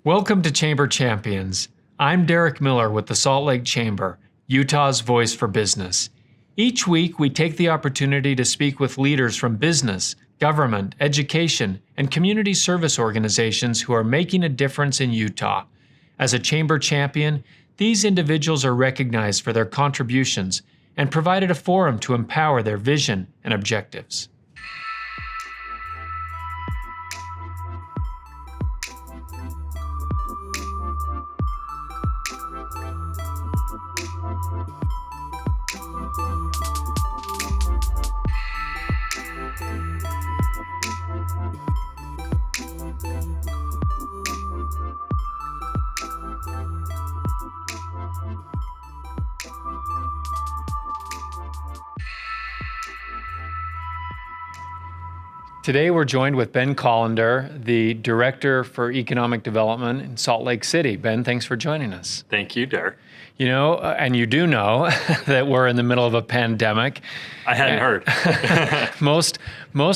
Welcome to Chamber Champions. I'm Derek Miller with the Salt Lake Chamber, Utah's voice for business. Each week, we take the opportunity to speak with leaders from business, government, education, and community service organizations who are making a difference in Utah. As a Chamber Champion, these individuals are recognized for their contributions and provided a forum to empower their vision and objectives. Today we're joined with Ben Kolendar, the Director for Economic Development in Salt Lake City. Ben, thanks for joining us. Thank you, Derek. You know, and you do know that we're in the middle of a pandemic. I hadn't heard. Most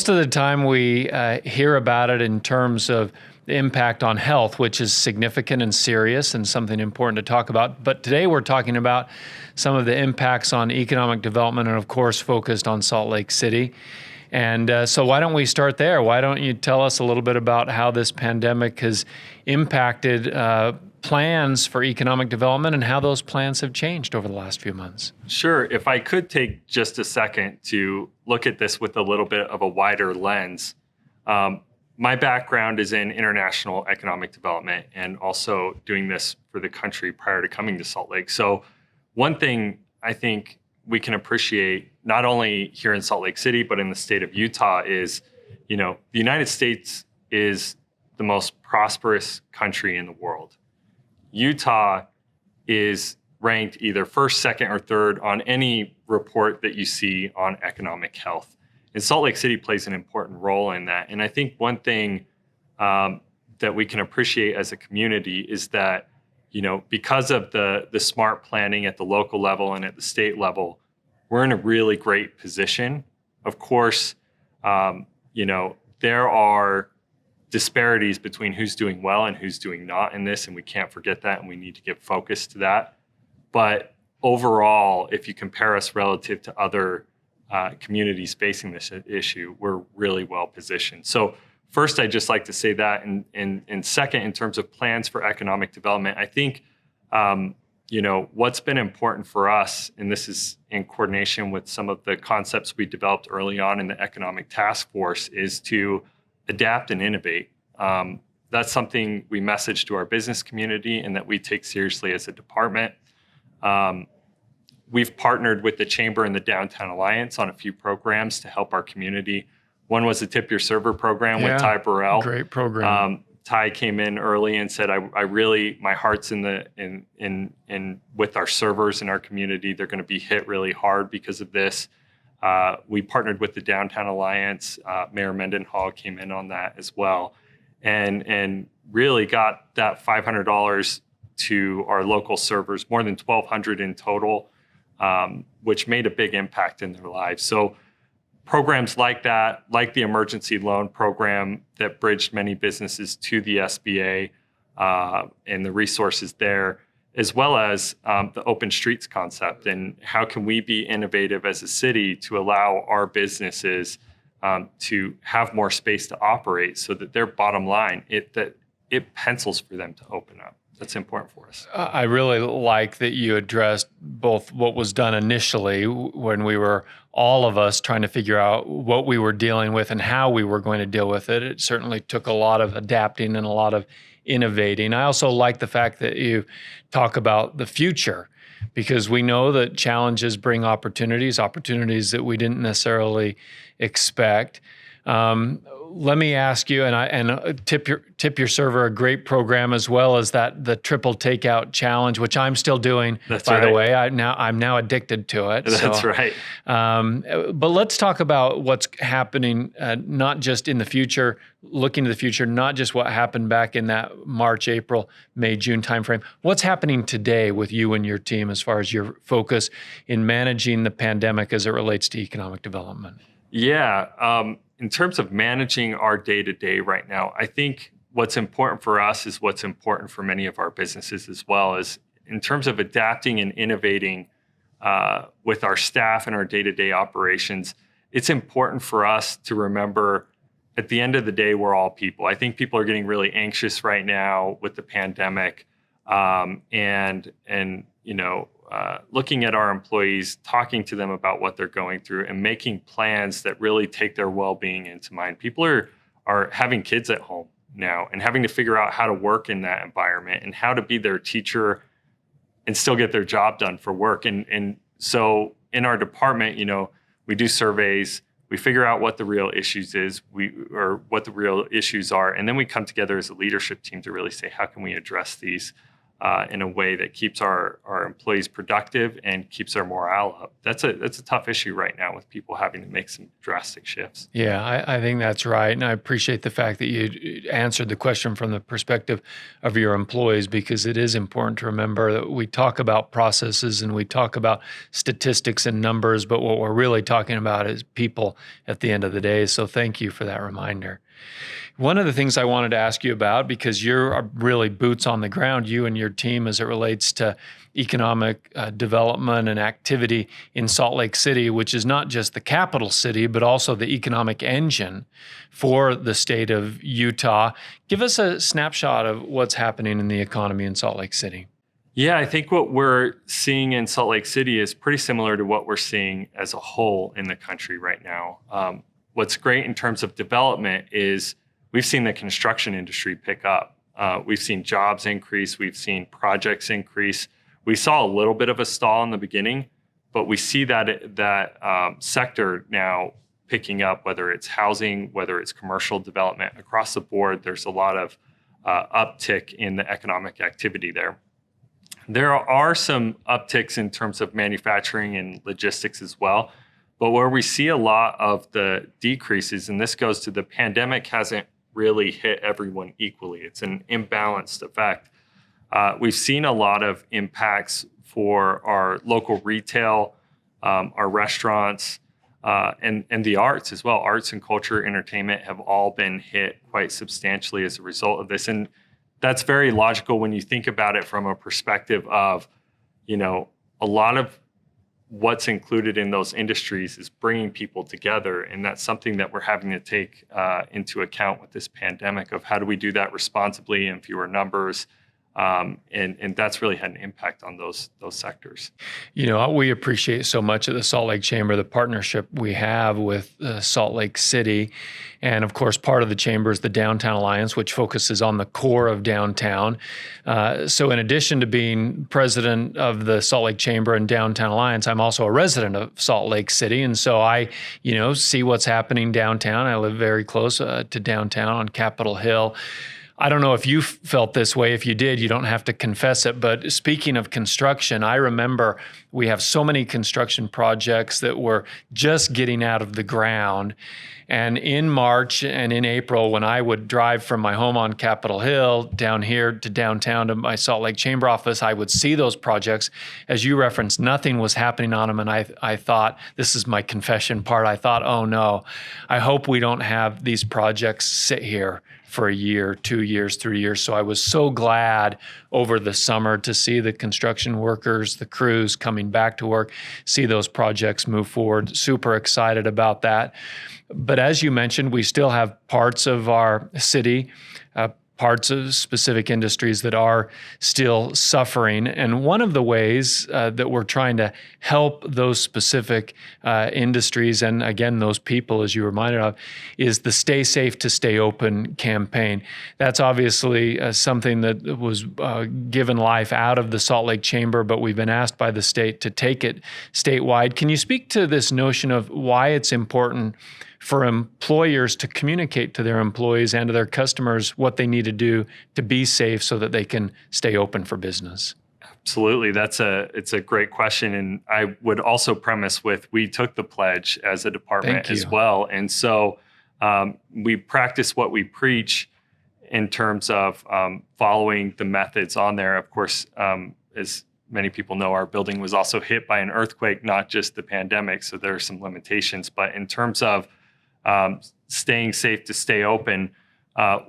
of the time we hear about it in terms of the impact on health, which is significant and serious and something important to talk about. But today we're talking about some of the impacts on economic development and, of course, focused on Salt Lake City. And so why don't we start there? Why don't you tell us a little bit about how this pandemic has impacted plans for economic development and how those plans have changed over the last few months? Sure. If I could take just a second to look at this with a little bit of a wider lens. My background is in international economic development and also doing this for the country prior to coming to Salt Lake. So one thing I think we can appreciate not only here in Salt Lake City, but in the state of Utah is, the United States is the most prosperous country in the world. Utah is ranked either first, second, or third on any report that you see on economic health. And Salt Lake City plays an important role in that. And I think one thing that we can appreciate as a community is that because of the smart planning at the local level and at the state level, we're in a really great position. Of course, there are disparities between who's doing well and who's doing not in this, and we can't forget that, and we need to give focus to that. But overall, if you compare us relative to other communities facing this issue, we're really well positioned. So first, I'd just like to say that. And second, in terms of plans for economic development, I think, what's been important for us, and this is in coordination with some of the concepts we developed early on in the Economic Task Force, is to adapt and innovate. That's something we message to our business community and that we take seriously as a department. We've partnered with the Chamber and the Downtown Alliance on a few programs to help our community. One was the Tip Your Server program with Ty Burrell. Great program. Ty came in early and said, "I really, my heart's in with our servers in our community. They're going to be hit really hard because of this." We partnered with the Downtown Alliance. Mayor Mendenhall came in on that as well, and really got that $500 to our local servers, more than 1,200 in total, which made a big impact in their lives. So programs like that, like the emergency loan program that bridged many businesses to the SBA and the resources there, as well as the open streets concept and how can we be innovative as a city to allow our businesses to have more space to operate so that their bottom line, it pencils for them to open up. That's important for us. I really like that you addressed both what was done initially when we were all of us trying to figure out what we were dealing with and how we were going to deal with it. It certainly took a lot of adapting and a lot of innovating. I also like the fact that you talk about the future, because we know that challenges bring opportunities that we didn't necessarily expect. Let me ask you, and Tip Your Server, a great program, as well as the triple takeout challenge, which I'm still doing. That's by right. the way, I'm now addicted to it. That's right. But let's talk about what's happening, not just in the future, looking to the future, not just what happened back in that March, April, May, June timeframe. What's happening today with you and your team as far as your focus in managing the pandemic as it relates to economic development? Yeah. In terms of managing our day-to-day right now, I think what's important for us is what's important for many of our businesses as well, is in terms of adapting and innovating with our staff and our day-to-day operations. It's important for us to remember at the end of the day, we're all people. I think people are getting really anxious right now with the pandemic, and looking at our employees, talking to them about what they're going through, and making plans that really take their well-being into mind. People are having kids at home now and having to figure out how to work in that environment and how to be their teacher and still get their job done for work. And so in our department, we do surveys. We figure out what the real issues what the real issues are, and then we come together as a leadership team to really say, how can we address these in a way that keeps our employees productive and keeps their morale up. That's a tough issue right now with people having to make some drastic shifts. Yeah, I think that's right. And I appreciate the fact that you answered the question from the perspective of your employees, because it is important to remember that we talk about processes and we talk about statistics and numbers, but what we're really talking about is people at the end of the day. So thank you for that reminder. One of the things I wanted to ask you about, because you're really boots on the ground, you and your team, as it relates to economic development and activity in Salt Lake City, which is not just the capital city, but also the economic engine for the state of Utah. Give us a snapshot of what's happening in the economy in Salt Lake City. Yeah, I think what we're seeing in Salt Lake City is pretty similar to what we're seeing as a whole in the country right now. What's great in terms of development is we've seen the construction industry pick up. We've seen jobs increase. We've seen projects increase. We saw a little bit of a stall in the beginning, but we see that sector now picking up, whether it's housing, whether it's commercial development. Across the board, there's a lot of uptick in the economic activity there. There are some upticks in terms of manufacturing and logistics as well. But where we see a lot of the decreases, and this goes to the pandemic hasn't really hit everyone equally. It's an imbalanced effect. We've seen a lot of impacts for our local retail, our restaurants, and the arts as well. Arts and culture, entertainment have all been hit quite substantially as a result of this. And that's very logical when you think about it from a perspective of, a lot of what's included in those industries is bringing people together. And that's something that we're having to take into account with this pandemic, of how do we do that responsibly in fewer numbers. And that's really had an impact on those sectors. We appreciate so much at the Salt Lake Chamber the partnership we have with Salt Lake City. And of course, part of the chamber is the Downtown Alliance, which focuses on the core of downtown. So in addition to being president of the Salt Lake Chamber and Downtown Alliance, I'm also a resident of Salt Lake City. And so I, see what's happening downtown. I live very close to downtown on Capitol Hill. I don't know if you felt this way. If you did, you don't have to confess it. But speaking of construction, I remember we have so many construction projects that were just getting out of the ground. And in March and in April, when I would drive from my home on Capitol Hill down here to downtown to my Salt Lake Chamber office, I would see those projects. As you referenced, nothing was happening on them. And I thought, this is my confession part, I thought, oh no, I hope we don't have these projects sit here for a year, 2 years, 3 years. So I was so glad over the summer to see the construction workers, the crews coming back to work, see those projects move forward. Super excited about that. But as you mentioned, we still have parts of our city, parts of specific industries that are still suffering. And one of the ways that we're trying to help those specific industries, and again, those people, as you reminded of, is the Stay Safe to Stay Open campaign. That's obviously something that was given life out of the Salt Lake Chamber, but we've been asked by the state to take it statewide. Can you speak to this notion of why it's important for employers to communicate to their employees and to their customers what they need to do to be safe so that they can stay open for business? Absolutely. It's a great question. And I would also premise with, we took the pledge as a department as well. And so we practice what we preach in terms of following the methods on there. Of course, as many people know, our building was also hit by an earthquake, not just the pandemic. So there are some limitations. But in terms of staying safe to stay open,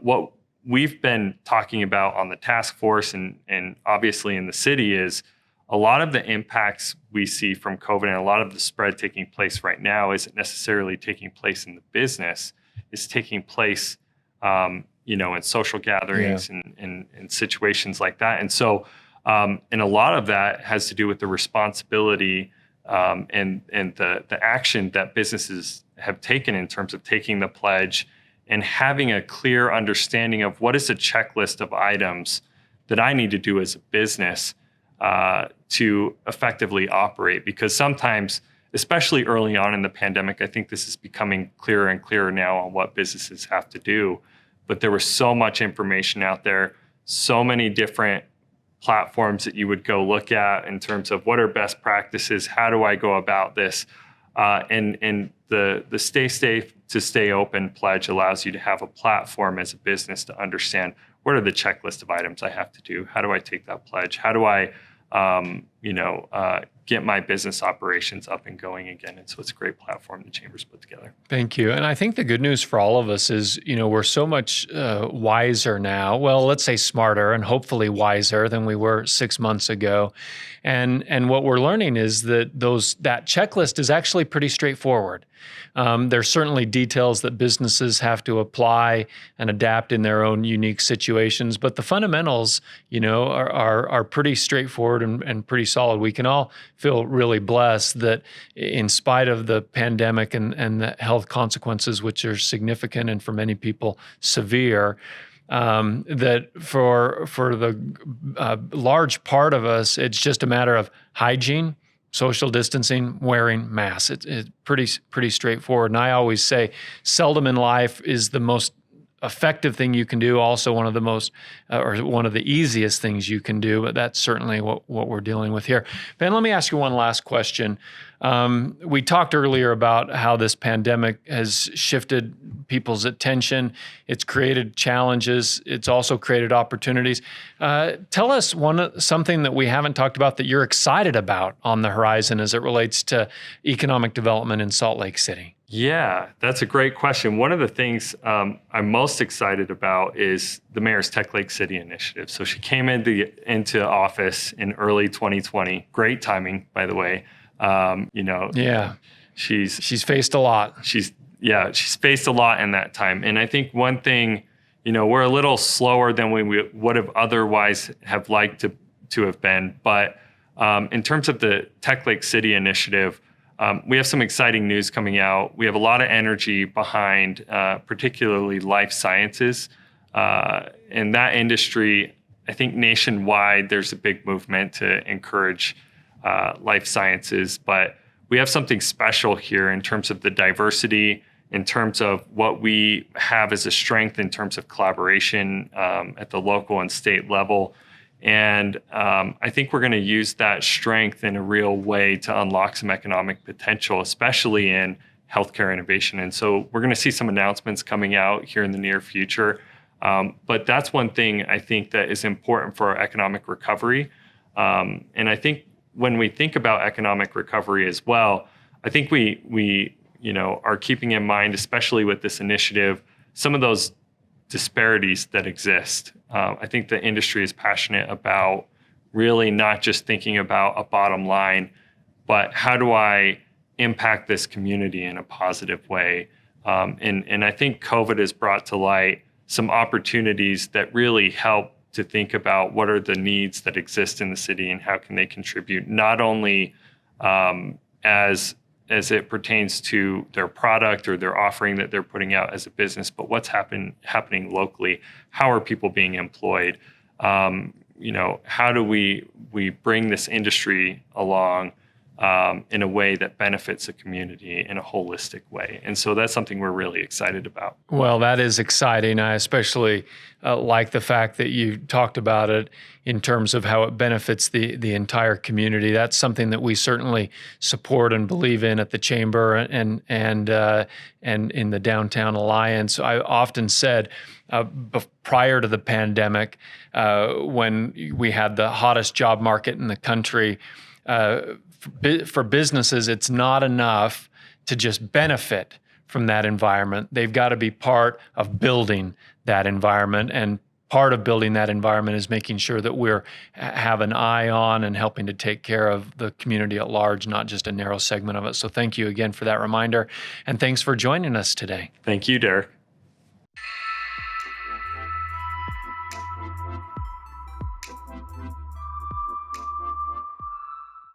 what we've been talking about on the task force and obviously in the city is a lot of the impacts we see from COVID and a lot of the spread taking place right now isn't necessarily taking place in the business. It's taking place, in social gatherings and situations like that. And so, and a lot of that has to do with the responsibility and the action that businesses have taken in terms of taking the pledge and having a clear understanding of what is a checklist of items that I need to do as a business to effectively operate. Because sometimes, especially early on in the pandemic, I think this is becoming clearer and clearer now on what businesses have to do. But there was so much information out there, so many different platforms that you would go look at in terms of what are best practices, how do I go about this? And the Stay Safe to Stay Open pledge allows you to have a platform as a business to understand what are the checklist of items I have to do? How do I take that pledge? How do I, get my business operations up and going again? And so it's a great platform the Chamber's put together. Thank you. And I think the good news for all of us is, we're so much wiser now. Well, let's say smarter and hopefully wiser than we were 6 months ago. And what we're learning is that that checklist is actually pretty straightforward. There's certainly details that businesses have to apply and adapt in their own unique situations, but the fundamentals, are pretty straightforward and pretty solid. We can all feel really blessed that in spite of the pandemic and the health consequences, which are significant and for many people severe, that for the large part of us, it's just a matter of hygiene, social distancing, wearing masks. It's pretty straightforward. And I always say, seldom in life is the most effective thing you can do also one of the most or one of the easiest things you can do, but that's certainly what we're dealing with here. Ben, let me ask you one last question. We talked earlier about how this pandemic has shifted people's attention. It's created challenges. It's also created opportunities. Tell us something that we haven't talked about that you're excited about on the horizon as it relates to economic development in Salt Lake City. Yeah, that's a great question. One of the things I'm most excited about is the Mayor's Tech Lake City initiative. So she came into office in early 2020. Great timing, by the way. She's faced a lot. She's faced a lot in that time. And I think one thing, we're a little slower than we would have otherwise have liked to have been. But in terms of the Tech Lake City initiative, we have some exciting news coming out. We have a lot of energy behind particularly life sciences. In that industry, I think nationwide, there's a big movement to encourage life sciences. But we have something special here in terms of the diversity, in terms of what we have as a strength in terms of collaboration at the local and state level. And I think we're going to use that strength in a real way to unlock some economic potential, especially in healthcare innovation. And so we're going to see some announcements coming out here in the near future. But that's one thing I think that is important for our economic recovery. And I think when we think about economic recovery as well, I think we are keeping in mind, especially with this initiative, some of those disparities that exist. I think the industry is passionate about really not just thinking about a bottom line, but how do I impact this community in a positive way? And I think COVID has brought to light some opportunities that really help to think about what are the needs that exist in the city and how can they contribute, not only as it pertains to their product or their offering that they're putting out as a business, but what's happening locally. How are people being employed? How do we bring this industry along in a way that benefits the community in a holistic way? And so that's something we're really excited about. Well, that is exciting. I especially like the fact that you talked about it in terms of how it benefits the entire community. That's something that we certainly support and believe in at the Chamber and in the Downtown Alliance. I often said prior to the pandemic, when we had the hottest job market in the country, for businesses, it's not enough to just benefit from that environment. They've got to be part of building that environment. And part of building that environment is making sure that we're have an eye on and helping to take care of the community at large, not just a narrow segment of it. So thank you again for that reminder. And thanks for joining us today. Thank you, Derek.